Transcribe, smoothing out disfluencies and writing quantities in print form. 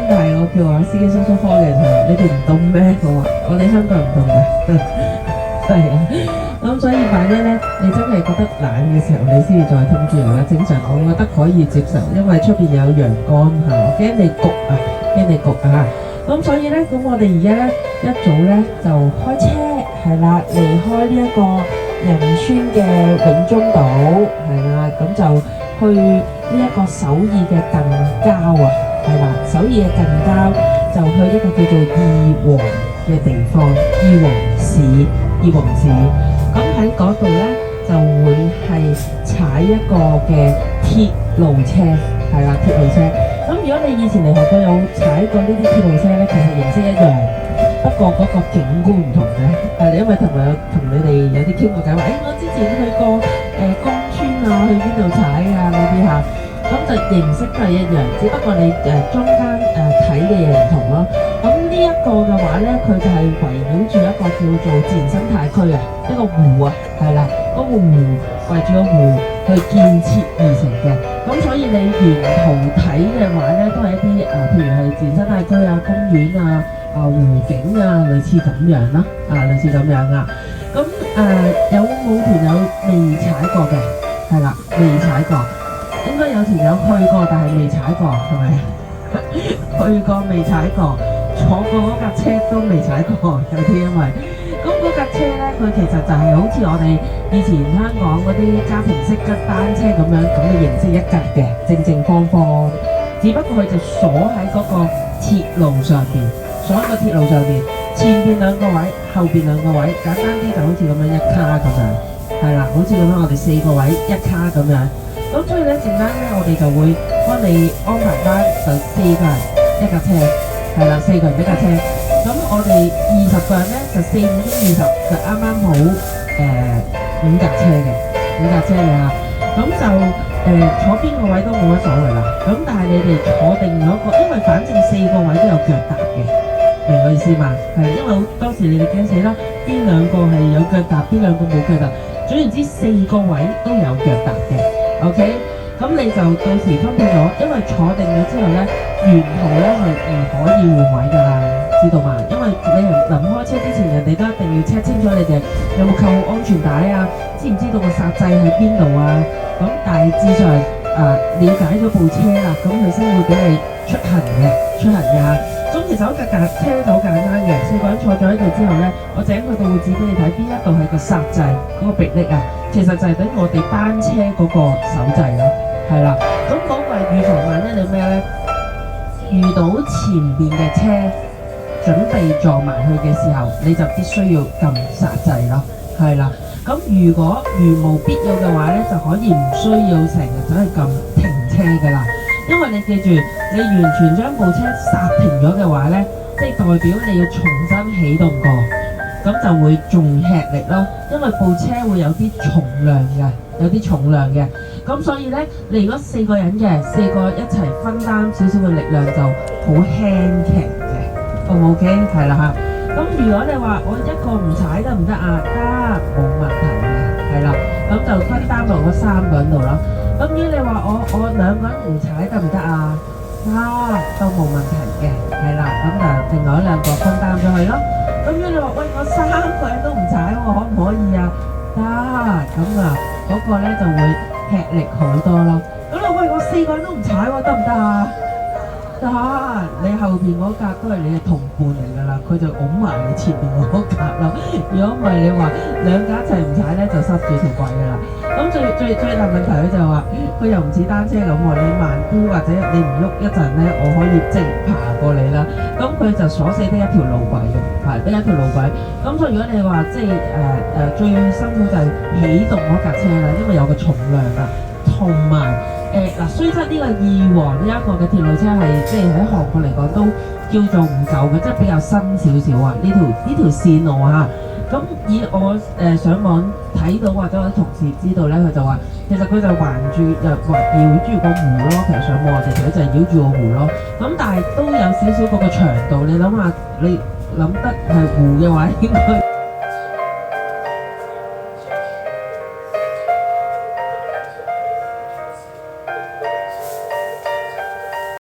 但係我叫我司機叔叔開嘅時候，你哋唔凍咩？我話我哋香港唔凍嘅，係啊。咁所以萬一咧，你真係覺得冷嘅時候，你先至再聽住啦。正常我覺得可以接受，因為出邊有陽光嚇，我驚你焗啊，驚你焗啊。咁所以咧，咁我哋而家咧一早咧就開車係啦，離開呢一個仁川嘅永中島係啦，咁就去呢一個首爾嘅近郊啊，係啦，首爾嘅近郊就去一個叫做義皇嘅地方，義皇市，義皇市。咁喺嗰度咧就會係踩一個嘅鐵路車，係啦，鐵路車。咁如果你以前嚟學過有踩過呢啲鐵路車咧，其實形式一樣，不過嗰個景觀唔同嘅。因為同你哋有啲傾過偈話，我之前去過江村啊，去邊度踩啊嗰啲嚇，咁就形式都係一樣，只不過你中間睇嘅嘢唔同咯。咁呢一個嘅話咧，佢就係圍繞住一個叫做自然生態區啊，一個湖啊，係啦，嗰個湖圍住個湖去建設而成嘅。咁所以你沿途睇嘅話咧，都係一啲譬如係自然生態區啊、公園啊、湖景啊，類似咁樣啦，類似咁樣啊。咁有冇團友未踩過嘅？係啦，未踩過，應該有團友去過，但係未踩過，係咪？去過未踩過，坐過嗰架車都未踩過，有啲因為咁嗰架車咧，佢其實就係好似我哋以前香港嗰啲家庭式嘅單車咁嘅形式一格嘅，正正方方，只不過佢就鎖喺嗰個鐵路上邊，鎖喺個鐵路上邊，前邊兩個位，後邊兩個位，簡單啲就好似咁樣一卡咁樣，係啦，好似咁樣我哋4個位一卡咁樣。咁所以咧，陣間咧，我哋就會幫你安排翻就4個人一架車，係啦，4個人一架車。咁我哋20個人咧就4、5、20就啱啱好5架車嘅，5架車嘅嚇。咁就坐邊個位都冇乜所謂啦。咁但係你哋坐定咗個，因為反正4個位都有腳踏嘅，明我意思嘛？係因為當時你哋驚死啦，邊兩個係有腳踏，邊兩個冇腳踏。總言之4個位都有腳踏嘅。OK， 咁你就到時分配咗，因為坐定咗之後咧，沿途咧係唔可以換位㗎啦，知道嘛？因為你臨開車之前，人哋都一定要 check 清楚你哋有冇扣好安全帶啊，知唔知道個煞掣喺邊度啊？咁大致上了解咗部車啦，咁佢先會俾你出行㗎。咁其實嗰架車就好簡單嘅，4個人坐咗喺度之後咧，我整佢度會指俾你睇邊一度係個煞掣嗰個迫力啊。其實就係等我哋單車嗰個手掣咯，係啦。咁嗰個係預防萬一你咩咧？遇到前邊嘅車準備撞埋去嘅時候，你就必須要撳煞掣咯，係啦。咁如果如無必要嘅話咧，就可以唔需要成日走去撳停車㗎啦。因為你記住，你完全將部車剎停咗嘅話咧，即係代表你要重新啟動過。咁就會仲吃力咯，因為部車會有啲重量嘅，咁所以呢，你如果4個人嘅，4個一齊分擔少少嘅力量就好輕騎嘅，好唔 OK？係啦嚇。咁如果你話我一個唔踩得唔得啊？得，冇問題嘅，係啦。咁就分擔落嗰3個人度咯。咁如果你話我2個人唔踩得唔得啊？都冇問題嘅，係啦。咁就另外2個分擔咗去咯。咁如果你話喂我3個人都唔踩喎，可唔可以啊？得，咁嗰個咧就會吃力好多咯。咁你喂我4個人都唔踩喎，得唔得啊？得，你後邊嗰格都係你嘅同伴嚟㗎啦，佢就擁埋你前邊嗰格咯。如果唔係你話2架一齊唔踩咧，就塞住條軌㗎啦。咁最大問題佢就話佢又唔似單車咁喎，你慢啲或者你唔喐一陣咧，我可以即爬過你啦。咁佢就鎖死得一條路軌嘅，係得一條路軌。咁所以如果你話即係最辛苦就係起動嗰架車啦，因為有個重量啊，同埋雖則呢個義皇呢一個嘅鐵路車係即係喺韓國嚟講都叫做唔舊嘅，即係比較新少少啊。呢條線路啊。咁以我上網睇到或者我啲同事知道咧，佢就話其實佢就環繞住個湖咯。其實上網我哋睇就係繞住個湖咯。咁但係都有少少嗰個長度，你諗下，你諗得係湖嘅話，應該